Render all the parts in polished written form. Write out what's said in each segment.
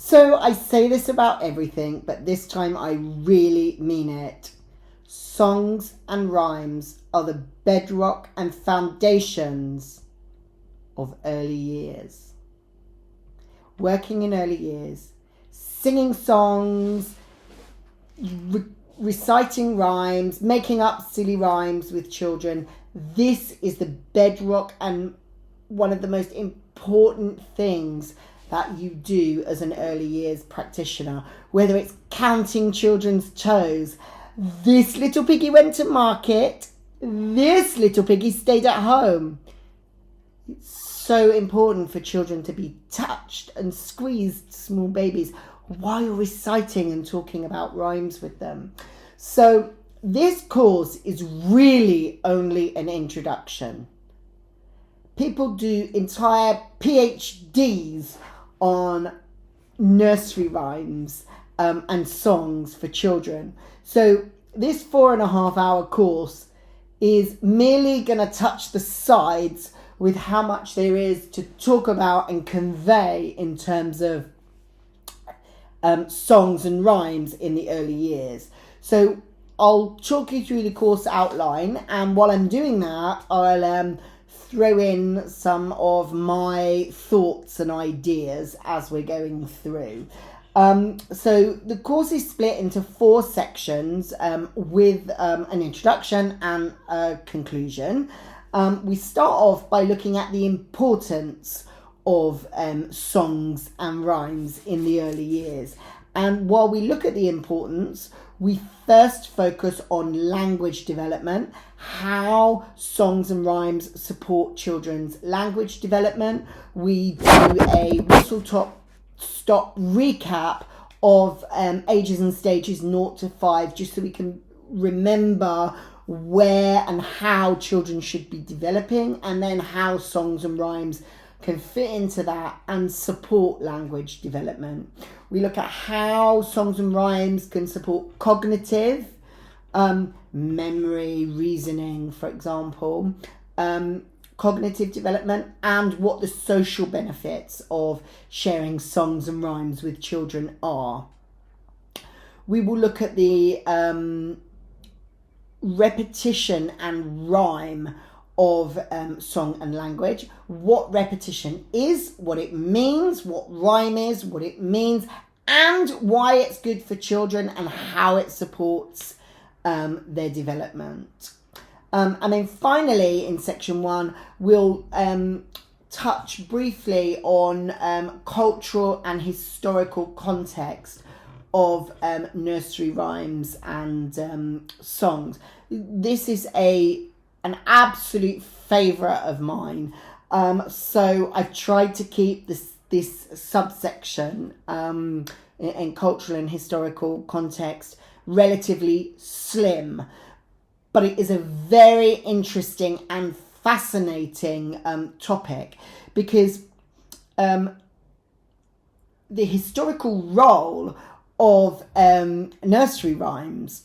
So I say this about everything, but this time I really mean it. Songs and rhymes are the bedrock and foundations of early years. Working in early years, singing songs, reciting rhymes, making up silly rhymes with children. This is the bedrock and one of the most important things that you do as an early years practitioner, whether it's counting children's toes. This little piggy went to market. This little piggy stayed at home. It's so important for children to be touched and squeezed, small babies, while reciting and talking about rhymes with them. So this course is really only an introduction. People do entire PhDs on nursery rhymes and songs for children. So this 4.5 hour course is merely going to touch the sides with how much there is to talk about and convey in terms of songs and rhymes in the early years. So I'll talk you through the course outline, and while I'm doing that, I'll throw in some of my thoughts and ideas as we're going through. So the course is split into 4 sections with an introduction and a conclusion. We start off by looking at the importance of songs and rhymes in the early years. And while we look at the importance, we first focus on language development, how songs and rhymes support children's language development. We do a whistle-stop recap of ages and stages 0 to 5, just so we can remember where and how children should be developing, and then how songs and rhymes can fit into that and support language development. We look at how songs and rhymes can support cognitive, memory, reasoning, for example, cognitive development, and what the social benefits of sharing songs and rhymes with children are. We will look at the repetition and rhyme of song and language, what repetition is, what it means, what rhyme is, what it means, and why it's good for children and how it supports their development. And then finally, in section 1, we'll touch briefly on cultural and historical context of nursery rhymes and songs. This is an absolute favourite of mine. So I've tried to keep this subsection in cultural and historical context relatively slim. But it is a very interesting and fascinating topic, because the historical role of nursery rhymes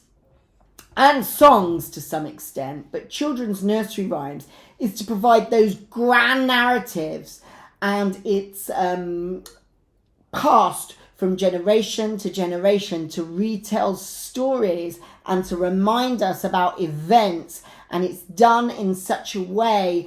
and songs to some extent, but children's nursery rhymes, is to provide those grand narratives, and it's passed from generation to generation to retell stories and to remind us about events, and it's done in such a way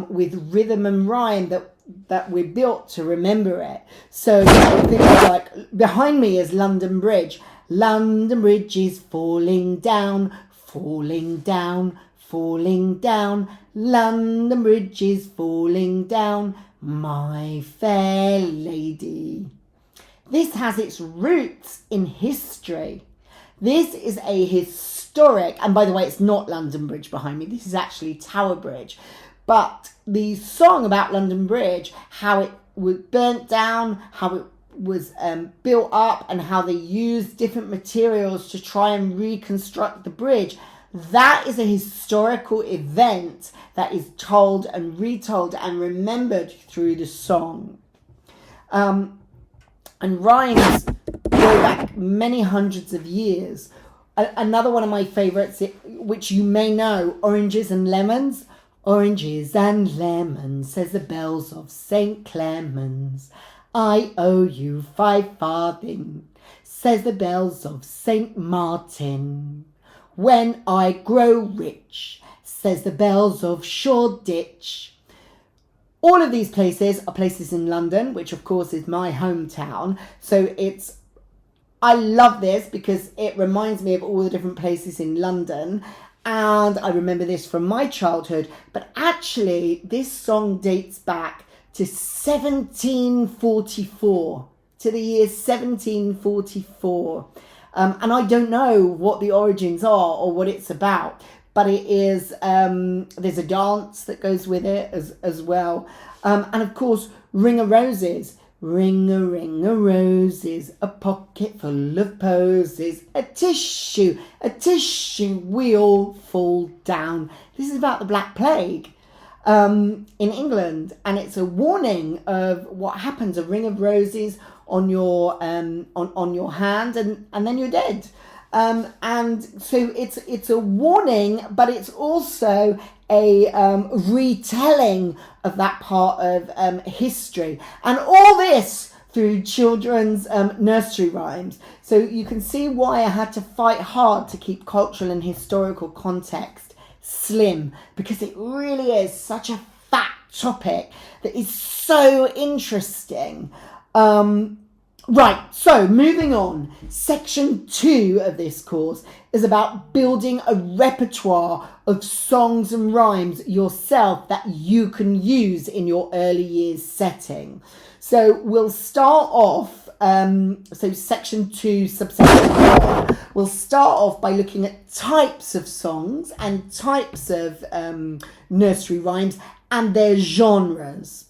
with rhythm and rhyme that we're built to remember it. So things like, behind me is London Bridge. London Bridge is falling down, falling down, falling down. London Bridge is falling down, my fair lady. This has its roots in history. This is a historic, and by the way, it's not London Bridge behind me. This is actually Tower Bridge. But the song about London Bridge, how it was burnt down, how it was built up, and how they used different materials to try and reconstruct the bridge, that is a historical event that is told and retold and remembered through the song. And rhymes go back many hundreds of years. Another one of my favourites, which you may know, Oranges and Lemons. Oranges and lemons, says the bells of St. Clement's. I owe you 5 farthing, says the bells of St. Martin. When I grow rich, says the bells of Shoreditch. All of these places are places in London, which of course is my hometown. So I love this because it reminds me of all the different places in London. And I remember this from my childhood. But actually, this song dates back to 1744, to the year 1744. And I don't know what the origins are or what it's about. But it is, there's a dance that goes with it as well. And of course, Ring of Roses. Ring a roses, a pocket full of posies, a tissue, we all fall down. This is about the Black Plague in England. And it's a warning of what happens, a ring of roses on your on your hand, and then you're dead. And so it's a warning, but it's also a retelling of that part of history, and all this through children's nursery rhymes. So you can see why I had to fight hard to keep cultural and historical context slim, because it really is such a fat topic that is so interesting. Right, so moving on. Section 2 of this course is about building a repertoire of songs and rhymes yourself that you can use in your early years setting. So we'll start off, so section 2, subsection 1, we'll start off by looking at types of songs and types of nursery rhymes and their genres.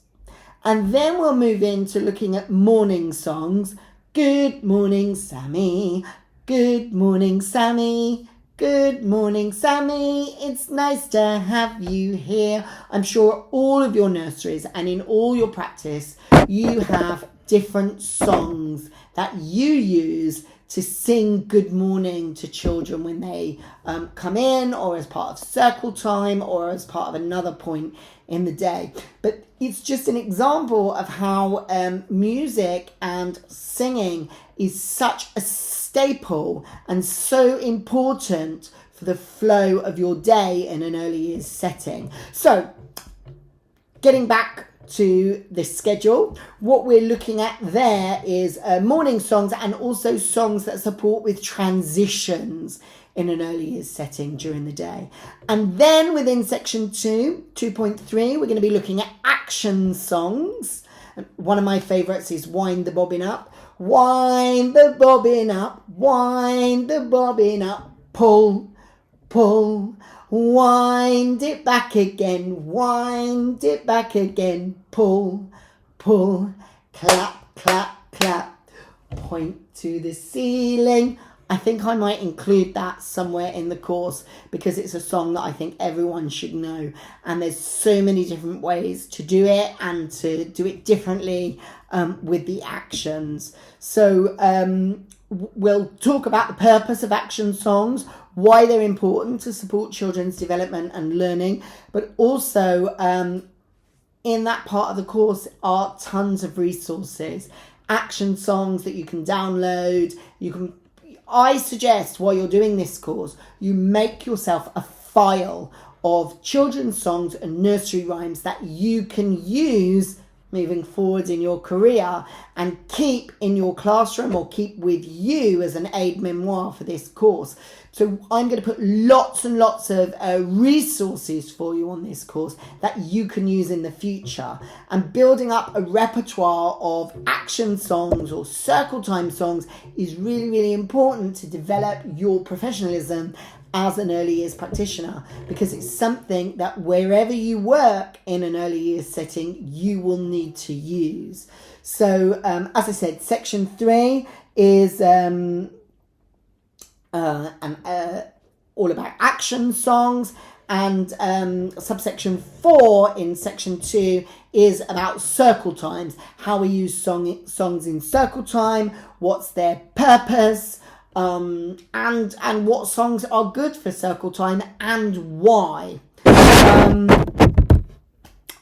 And then we'll move into looking at morning songs. Good morning, Sammy. Good morning, Sammy. Good morning, Sammy. It's nice to have you here. I'm sure all of your nurseries and in all your practice, you have different songs that you use to sing good morning to children when they come in, or as part of circle time, or as part of another point in the day. But it's just an example of how music and singing is such a staple and so important for the flow of your day in an early years setting. So, getting back to the schedule, what we're looking at there is morning songs and also songs that support with transitions in an early years setting during the day. And then within section 2.3, we're going to be looking at action songs. One of my favourites is Wind the Bobbin Up. Wind the bobbin up, wind the bobbin up, pull, pull, wind it back again, wind it back again, pull, pull, clap, clap, clap, point to the ceiling. I think I might include that somewhere in the course because it's a song that I think everyone should know. And there's so many different ways to do it and to do it differently with the actions. So we'll talk about the purpose of action songs, why they're important to support children's development and learning, but also in that part of the course are tons of resources, action songs that you can download. I suggest while you're doing this course, you make yourself a file of children's songs and nursery rhymes that you can use moving forward in your career and keep in your classroom or keep with you as an aide-memoire for this course. So I'm going to put lots and lots of resources for you on this course that you can use in the future. And building up a repertoire of action songs or circle time songs is really, really important to develop your professionalism as an early years practitioner, because it's something that wherever you work in an early years setting, you will need to use. So, as I said, section 3 is all about action songs, and subsection 4 in section 2 is about circle times, how we use songs in circle time, what's their purpose, and what songs are good for circle time and why.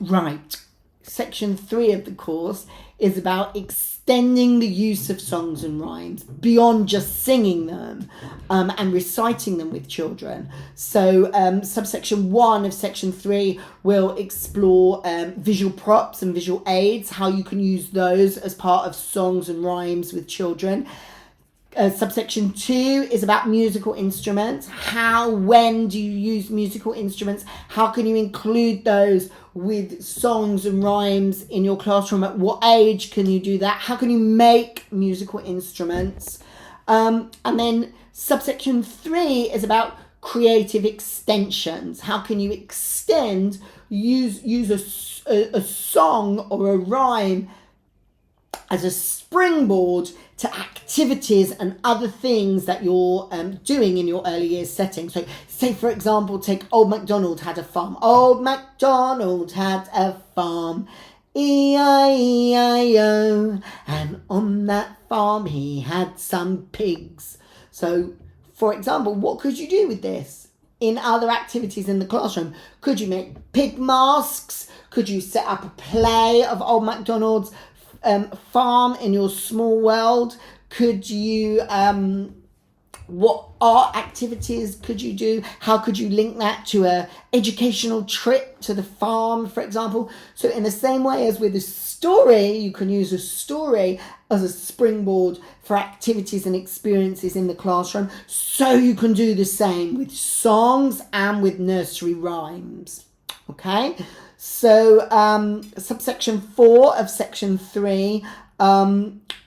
Right, section 3 of the course is about extending the use of songs and rhymes beyond just singing them and reciting them with children. So subsection 1 of section 3 will explore visual props and visual aids, how you can use those as part of songs and rhymes with children. Subsection 2 is about musical instruments. When do you use musical instruments? How can you include those with songs and rhymes in your classroom? At what age can you do that? How can you make musical instruments? And then subsection 3 is about creative extensions. How can you extend, use a song or a rhyme as a springboard to activities and other things that you're doing in your early years setting. So say, for example, take Old MacDonald Had a Farm. Old MacDonald had a farm, E-I-E-I-O, and on that farm he had some pigs. So, for example, what could you do with this? In other activities in the classroom, could you make pig masks? Could you set up a play of Old MacDonald's farm in your small world? Could you what art activities could you do? How could you link that to a educational trip to the farm, for example? So in the same way as with a story, you can use a story as a springboard for activities and experiences in the classroom. So you can do the same with songs and with nursery rhymes. Okay? So subsection 4 of section 3,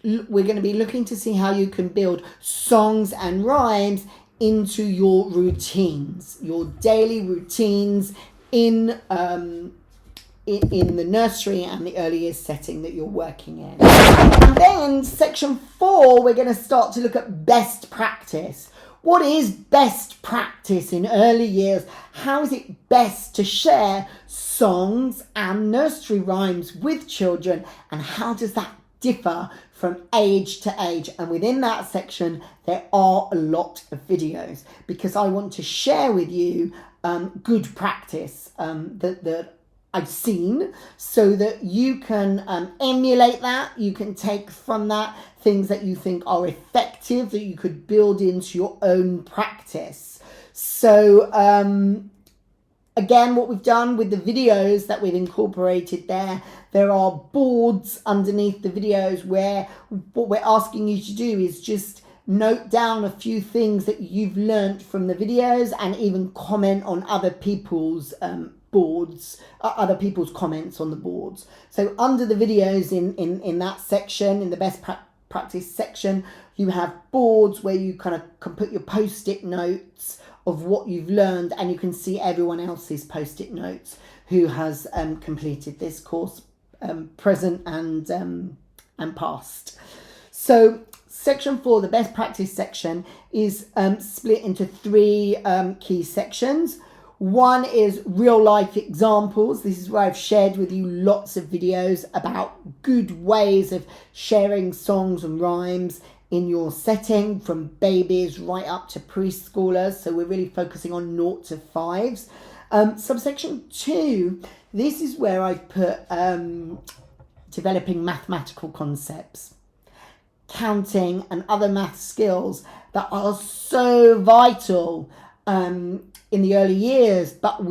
we're going to be looking to see how you can build songs and rhymes into your routines, your daily routines in the nursery and the early years setting that you're working in. And then section 4, we're going to start to look at best practice. What is best practice in early years? How is it best to share songs and nursery rhymes with children? And how does that differ from age to age? And within that section, there are a lot of videos because I want to share with you good practice that I've seen so that you can emulate that. You can take from that things that you think are effective that you could build into your own practice. So again, what we've done with the videos that we've incorporated there are boards underneath the videos where what we're asking you to do is just note down a few things that you've learnt from the videos and even comment on other people's other people's comments on the boards. So under the videos in that section, in the best practice section, you have boards where you kind of can put your post-it notes of what you've learned, and you can see everyone else's post-it notes who has completed this course, present and past. So section 4, the best practice section, is split into 3 key sections. One is real life examples. This is where I've shared with you lots of videos about good ways of sharing songs and rhymes in your setting, from babies right up to preschoolers. So we're really focusing on 0 to 5s. Subsection 2, this is where I've put developing mathematical concepts, counting and other math skills that are so vital in the early years, but a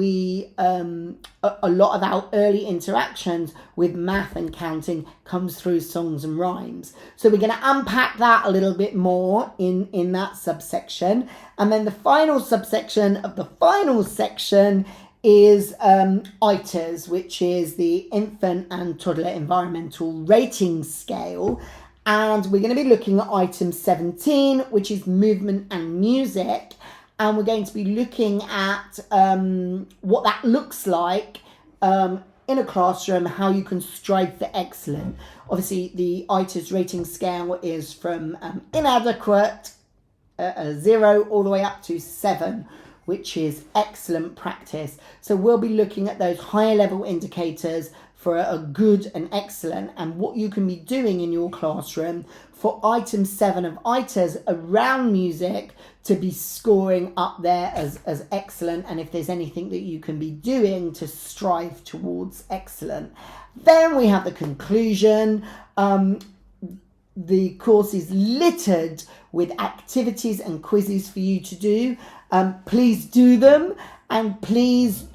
lot of our early interactions with math and counting comes through songs and rhymes. So we're going to unpack that a little bit more in that subsection. And then the final subsection of the final section is ITERS, which is the Infant and Toddler Environmental Rating Scale. And we're going to be looking at item 17, which is movement and music. And we're going to be looking at what that looks like in a classroom, how you can strive for excellence. Obviously, the ITES rating scale is from inadequate, 0, all the way up to 7, which is excellent practice. So we'll be looking at those higher level indicators for a good and excellent, and what you can be doing in your classroom for item 7 of ITAs around music to be scoring up there as excellent, and if there's anything that you can be doing to strive towards excellent. Then we have the conclusion. The course is littered with activities and quizzes for you to do. Please do them, and please,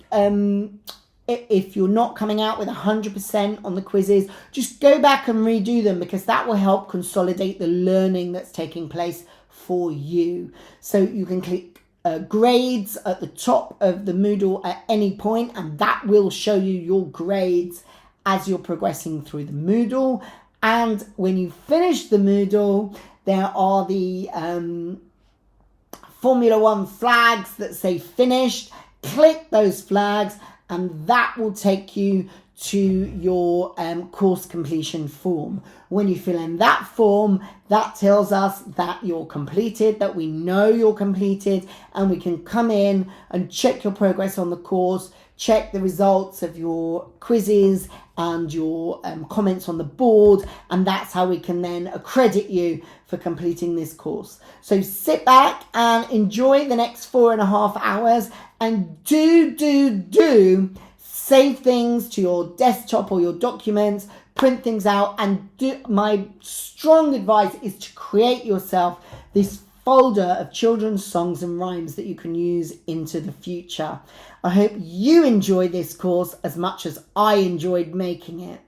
if you're not coming out with 100% on the quizzes, just go back and redo them, because that will help consolidate the learning that's taking place for you. So you can click grades at the top of the Moodle at any point, and that will show you your grades as you're progressing through the Moodle. And when you finish the Moodle, there are the Formula 1 flags that say finished. Click those flags, and that will take you to your course completion form. When you fill in that form, that tells us that you're completed, that we know you're completed, and we can come in and check your progress on the course, check the results of your quizzes and your comments on the board, and that's how we can then accredit you for completing this course. So sit back and enjoy the next 4.5 hours, and do save things to your desktop or your documents, print things out, and my strong advice is to create yourself this folder of children's songs and rhymes that you can use into the future. I hope you enjoy this course as much as I enjoyed making it.